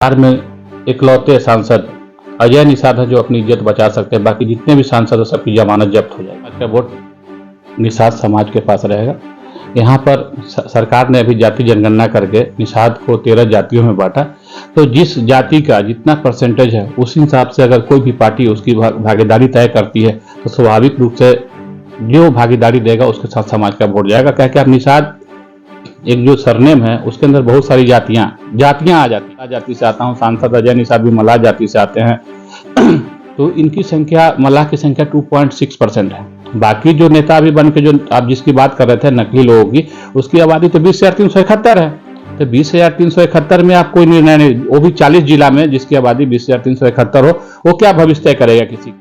बिहार में इकलौते सांसद अजय निषाद हैं जो अपनी इज्जत बचा सकते हैं। बाकी जितने भी सांसद हैं सबकी जमानत जब्त हो जाएगी। आज का वोट निषाद समाज के पास रहेगा। यहाँ पर सरकार ने अभी जाति जनगणना करके निषाद को 13 जातियों में बांटा। तो जिस जाति का जितना परसेंटेज है उस हिसाब से अगर कोई भी पार्टी उसकी भागीदारी तय करती है तो स्वाभाविक रूप से जो भागीदारी देगा उसके साथ समाज का वोट जाएगा। क्या क्या निषाद एक जो सरनेम है उसके अंदर बहुत सारी जातियां आ जाती से आता हूँ। सांसद अजय निषाद भी मल्लाह जाति से आते हैं। तो इनकी संख्या मल्लाह की संख्या 2.6% है। बाकी जो नेता अभी बन के जो आप जिसकी बात कर रहे थे नकली लोगों की, उसकी आबादी तो 20,371 है। तो 20,371 में आप कोई निर्णय नहीं, वो भी 40 जिला में जिसकी आबादी 20,371 हो, वो क्या भविष्य तय करेगा किसी।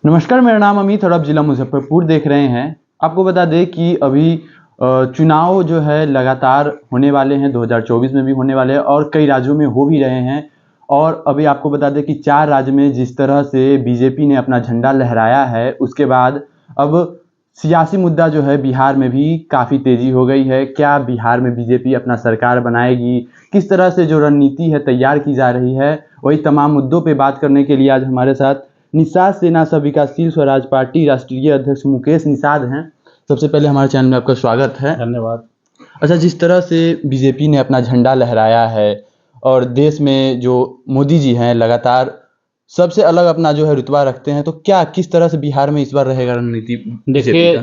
नमस्कार, मेरा नाम अमित और आप जिला मुजफ्फरपुर देख रहे हैं। आपको बता दें कि अभी चुनाव जो है लगातार होने वाले हैं, 2024 में भी होने वाले हैं और कई राज्यों में हो भी रहे हैं। और अभी आपको बता दें कि 4 राज्य में जिस तरह से बीजेपी ने अपना झंडा लहराया है, उसके बाद अब सियासी मुद्दा जो है बिहार में भी काफ़ी तेज़ी हो गई है। क्या बिहार में बीजेपी अपना सरकार बनाएगी, किस तरह से जो रणनीति है तैयार की जा रही है, वही तमाम मुद्दों पर बात करने के लिए आज हमारे साथ निषाद सेना सह विकासशील स्वराज पार्टी राष्ट्रीय अध्यक्ष मुकेश निषाद हैं। सबसे पहले हमारे चैनल में आपका स्वागत है। धन्यवाद। अच्छा, जिस तरह से बीजेपी ने अपना झंडा लहराया है और देश में जो मोदी जी हैं लगातार सबसे अलग अपना जो है रुतबा रखते हैं, तो क्या किस तरह से बिहार में इस बार रहेगा रणनीति? देखिए,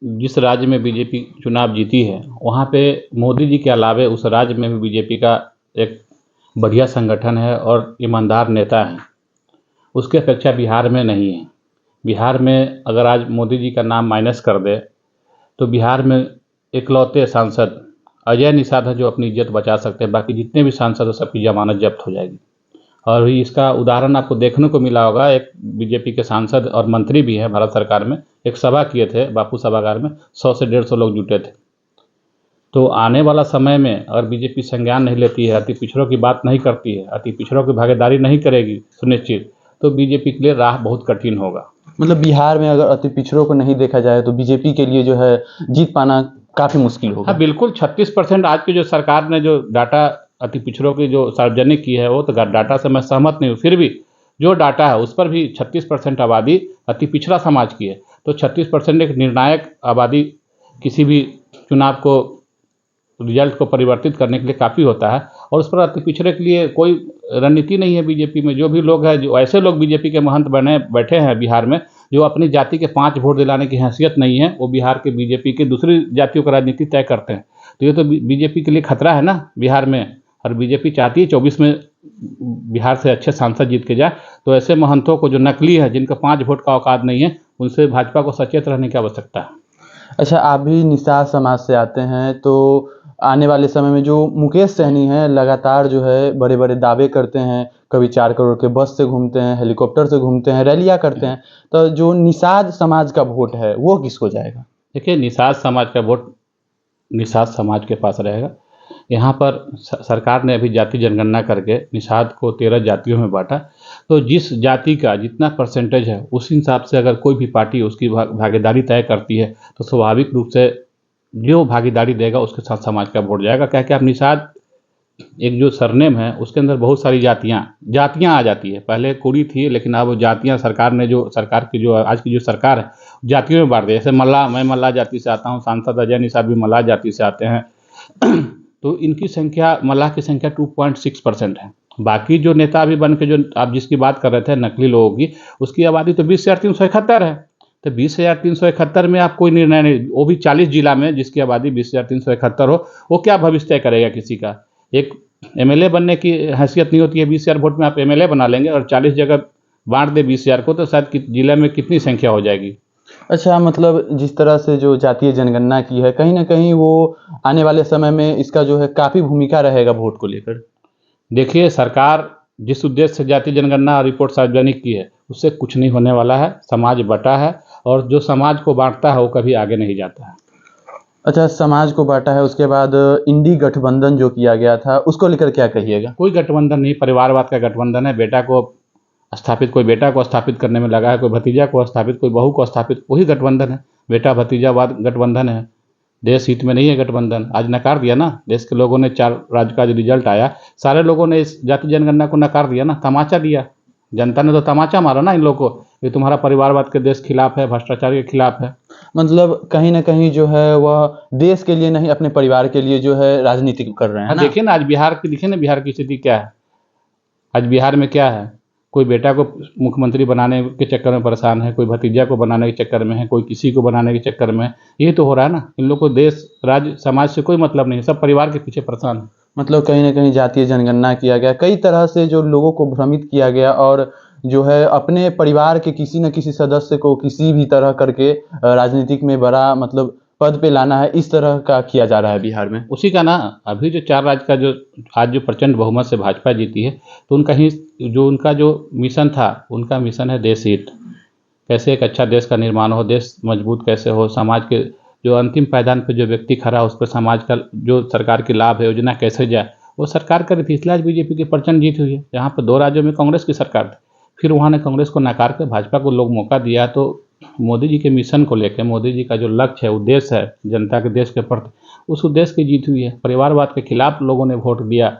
जिस राज्य में बीजेपी चुनाव जीती है वहाँ पे मोदी जी के अलावे उस राज्य में भी बीजेपी का एक बढ़िया संगठन है और ईमानदार नेता हैं। उसकी अपेक्षा बिहार में नहीं है। बिहार में अगर आज मोदी जी का नाम माइनस कर दे तो बिहार में इकलौते सांसद अजय निषाद हैं जो अपनी इज्जत बचा सकते हैं। बाकी जितने भी सांसद हैं सबकी जमानत जब्त हो जाएगी। और इसका उदाहरण आपको देखने को मिला होगा। एक बीजेपी के सांसद और मंत्री भी हैं भारत सरकार में, एक सभा किए थे बापू सभागार में, 100 से 150 लोग जुटे थे। तो आने वाला समय में अगर बीजेपी संज्ञान नहीं लेती है, अति पिछड़ों की बात नहीं करती है, अति पिछड़ों की भागीदारी नहीं करेगी सुनिश्चित, तो बीजेपी के लिए राह बहुत कठिन होगा। मतलब बिहार में अगर अति पिछड़ों को नहीं देखा जाए तो बीजेपी के लिए जो है जीत पाना काफ़ी मुश्किल होगा। हाँ बिल्कुल, 36% आज की जो सरकार ने जो डाटा अति पिछड़ों की जो सार्वजनिक की है वो तो डाटा से मैं सहमत नहीं हूँ। फिर भी जो डाटा है उस पर भी 36% आबादी अति पिछड़ा समाज की है। तो 36% एक निर्णायक आबादी किसी भी चुनाव को रिजल्ट को परिवर्तित करने के लिए काफ़ी होता है। और उस पर अति पिछड़े के लिए कोई रणनीति नहीं है बीजेपी में। जो भी लोग हैं, जो ऐसे लोग बीजेपी के महंत बने बैठे हैं बिहार में, जो अपनी जाति के 5 वोट दिलाने की हैसियत नहीं है, वो बिहार के बीजेपी के दूसरी जातियों का राजनीति तय करते हैं। तो ये तो बीजेपी के लिए खतरा है ना बिहार में। और बीजेपी चाहती है 24 में बिहार से अच्छे सांसद जीत के जाए। तो ऐसे महंतों को जो नकली है, जिनका 5 वोट का औकात नहीं है, उनसे भाजपा को सचेत रहने की आवश्यकता है। अच्छा, आप भी निषाद समाज से आते हैं, तो आने वाले समय में जो मुकेश सहनी हैं लगातार जो है बड़े बड़े दावे करते हैं, कभी 4 करोड़ के बस से घूमते हैं, हेलीकॉप्टर से घूमते हैं, रैलियां करते हैं, तो जो निषाद समाज का वोट है वो किसको जाएगा? देखिए, निषाद समाज का वोट निषाद समाज के पास रहेगा। यहाँ पर सरकार ने अभी जाति जनगणना करके निषाद को 13 जातियों में बांटा। तो जिस जाति का जितना परसेंटेज है उस हिसाब से अगर कोई भी पार्टी उसकी भागीदारी तय करती है तो स्वाभाविक रूप से जो भागीदारी देगा उसके साथ समाज का वोट जाएगा। क्या क्या निषाद एक जो सरनेम है उसके अंदर बहुत सारी जातियां आ जाती है। पहले कुड़ी थी, लेकिन अब जातियां सरकार ने जो सरकार की जो आज की जो सरकार है जातियों में बांट दी। जैसे मैं मल्लाह जाति से आता हूँ, सांसद अजय निषाद भी मल्लाह जाति से आते हैं। तो इनकी संख्या मल्लाह की संख्या 2.6% है। बाकी जो नेता अभी बन के जो आप जिसकी बात कर रहे थे नकली लोगों की, उसकी आबादी तो 20,371 है। तो 20,371 में आप कोई निर्णय नहीं, वो भी 40 जिला में जिसकी आबादी 20,371 हो, वो क्या भविष्य तय करेगा किसी का। एक एमएलए बनने की हैसियत नहीं होती है। 20,000 वोट में आप एमएलए बना लेंगे और 40 जगह बांट दे 20,000 को, तो शायद जिले में कितनी संख्या हो जाएगी। अच्छा, मतलब जिस तरह से जो जातीय जनगणना की है, कहीं ना कहीं वो आने वाले समय में इसका जो है काफ़ी भूमिका रहेगा वोट को लेकर। देखिए, सरकार जिस उद्देश्य से जाति जनगणना और रिपोर्ट सार्वजनिक की है उससे कुछ नहीं होने वाला है। समाज बटा है और जो समाज को बांटता है वो कभी आगे नहीं जाता है। अच्छा, समाज को बांटा है, उसके बाद इंडी गठबंधन जो किया गया था उसको लेकर क्या कहिएगा? कोई गठबंधन नहीं, परिवारवाद का गठबंधन है। कोई बेटा को स्थापित करने में लगा है, कोई भतीजा को स्थापित, कोई बहू को स्थापित, वही गठबंधन है। बेटा भतीजावाद गठबंधन है। देश हित में नहीं है गठबंधन। आज नकार दिया ना, देश के लोगों ने 4 राज्य का जो रिजल्ट आया, सारे लोगों ने इस जाति जनगणना को नकार दिया ना, तमाचा दिया। जनता ने तो तमाचा मारा ना इन लोगों को, ये तुम्हारा परिवारवाद के देश खिलाफ है, भ्रष्टाचार के खिलाफ है। मतलब कहीं न कहीं जो है वह देश के लिए नहीं, अपने परिवार के लिए जो है राजनीति कर रहे हैं ना? देखिए ना आज बिहार की, देखिए ना बिहार की स्थिति क्या है। आज बिहार में क्या है, कोई बेटा को मुख्यमंत्री बनाने के चक्कर में परेशान है, कोई भतीजा को बनाने के चक्कर में है, कोई किसी को बनाने के चक्कर में है। ये तो हो रहा है ना। इन लोगों को देश, राज्य, समाज से कोई मतलब नहीं है, सब परिवार के पीछे परेशान है। मतलब कहीं न कहीं जातीय जनगणना किया गया, कई तरह से जो लोगों को भ्रमित किया गया और जो है अपने परिवार के किसी न किसी सदस्य को किसी भी तरह करके राजनीतिक में बड़ा मतलब पद पे लाना है, इस तरह का किया जा रहा है बिहार में। उसी का ना अभी जो 4 राज्य का जो आज जो प्रचंड बहुमत से भाजपा जीती है, तो उनका जो मिशन था, उनका मिशन है देश हित। कैसे एक अच्छा देश का निर्माण हो, देश मजबूत कैसे हो, समाज के जो अंतिम पायदान पे जो व्यक्ति खड़ा है उस पर समाज का जो सरकार की लाभ है, योजना कैसे जाए, वो सरकार कर रही थी। इसलिए आज बीजेपी की प्रचंड जीत हुई है। यहाँ पर 2 राज्यों में कांग्रेस की सरकार थी, फिर वहाँ ने कांग्रेस को नकार कर भाजपा को लोग मौका दिया। तो मोदी जी के मिशन को लेकर, मोदी जी का जो लक्ष्य है, उद्देश्य है जनता के, देश के प्रति, उस उद्देश्य की जीत हुई है। परिवारवाद के खिलाफ लोगों ने वोट दिया,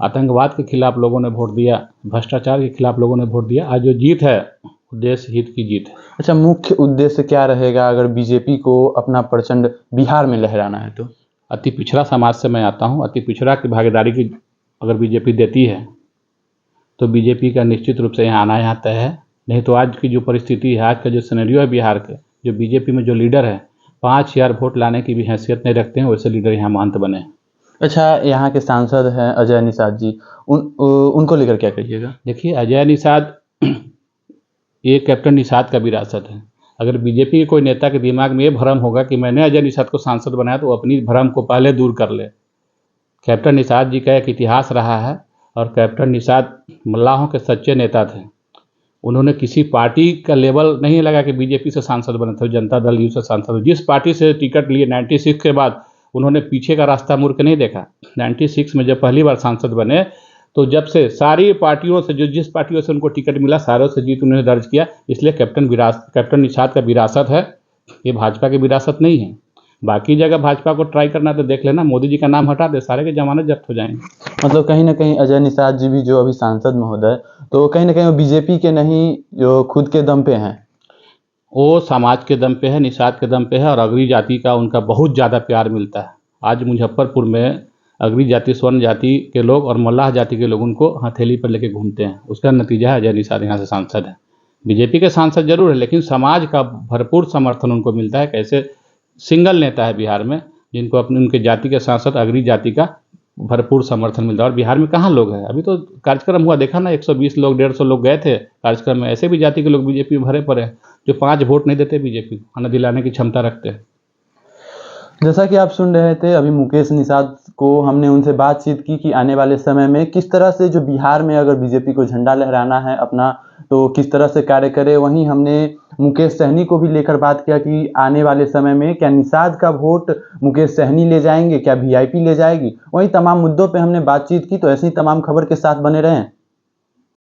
आतंकवाद के खिलाफ लोगों ने वोट दिया, भ्रष्टाचार के खिलाफ लोगों ने वोट दिया। आज जो जीत है, देश हित की जीत है। अच्छा, मुख्य उद्देश्य क्या रहेगा अगर बीजेपी को अपना प्रचंड बिहार में लहराना है तो? अति पिछड़ा समाज से मैं आता हूँ। अति पिछड़ा की भागीदारी की अगर बीजेपी देती है तो बीजेपी का निश्चित रूप से यहाँ आना यहाँ तय है। नहीं तो आज की जो परिस्थिति है, आज का जो सिनेरियो है बिहार के, जो बीजेपी में जो लीडर है, 5000 वोट लाने की भी हैसियत नहीं रखते हैं, वैसे लीडर यहाँ महंत बने। अच्छा, यहाँ के सांसद हैं अजय निषाद जी, उनको लेकर क्या कहिएगा? देखिए अजय निषाद ये कैप्टन निषाद का विरासत है। अगर बीजेपी के कोई नेता के दिमाग में ये भ्रम होगा कि मैंने अजय निषाद को सांसद बनाया, तो वो अपनी भ्रम को पहले दूर कर ले। कैप्टन निषाद जी का एक इतिहास रहा है और कैप्टन निषाद मल्लाहों के सच्चे नेता थे। उन्होंने किसी पार्टी का लेवल नहीं लगा कि बीजेपी से सांसद बने थे, जनता दल यू से सांसद। जिस पार्टी से टिकट लिए 96 के बाद, उन्होंने पीछे का रास्ता मुड़ के नहीं देखा। 96 में जब पहली बार सांसद बने, तो जब से सारी पार्टियों से, जो जिस पार्टियों से उनको टिकट मिला, सारों से जीत उन्होंने दर्ज किया। इसलिए कैप्टन निषाद का विरासत है, ये भाजपा की विरासत नहीं है। बाकी जगह भाजपा को ट्राई करना तो देख लेना, मोदी जी का नाम हटा दे, सारे के जमाने जब्त हो जाएंगे। मतलब कहीं न कहीं अजय निषाद जी भी जो अभी सांसद महोदय, तो कहीं न कहीं वो बीजेपी के नहीं, जो खुद के दम पे हैं। वो समाज के दम पे है, निषाद के दम पे है, और अगरी जाति का उनका बहुत ज़्यादा प्यार मिलता है। आज मुजफ्फरपुर में अगरी जाति, स्वर्ण जाति के लोग और मल्लाह जाति के लोग उनको हथेली पर लेके घूमते हैं। उसका नतीजा है अजय निषाद यहाँ से सांसद है। बीजेपी के सांसद जरूर है, लेकिन समाज का भरपूर समर्थन उनको मिलता है। कैसे सिंगल नेता है बिहार में जिनको अपने उनके जाति के सांसद अगरी जाति का भरपूर समर्थन मिलता है। और बिहार में कहाँ लोग हैं, अभी तो कार्यक्रम हुआ, देखा ना, 120 लोग, 150 लोग गए थे कार्यक्रम में। ऐसे भी जाति के लोग बीजेपी में भरे पड़े हैं, जो 5 वोट नहीं देते बीजेपी को, आना दिलाने की क्षमता रखते हैं। जैसा कि आप सुन रहे थे, अभी मुकेश निषाद को हमने उनसे बातचीत की कि आने वाले समय में किस तरह से जो बिहार में अगर बीजेपी को झंडा लहराना है अपना, तो किस तरह से कार्य करे। वहीं हमने मुकेश सहनी को भी लेकर बात किया कि आने वाले समय में क्या निषाद का वोट मुकेश सहनी ले जाएंगे, क्या वीआईपी ले जाएगी। वहीं तमाम मुद्दों पे हमने बातचीत की। तो ऐसी तमाम खबर के साथ बने रहें।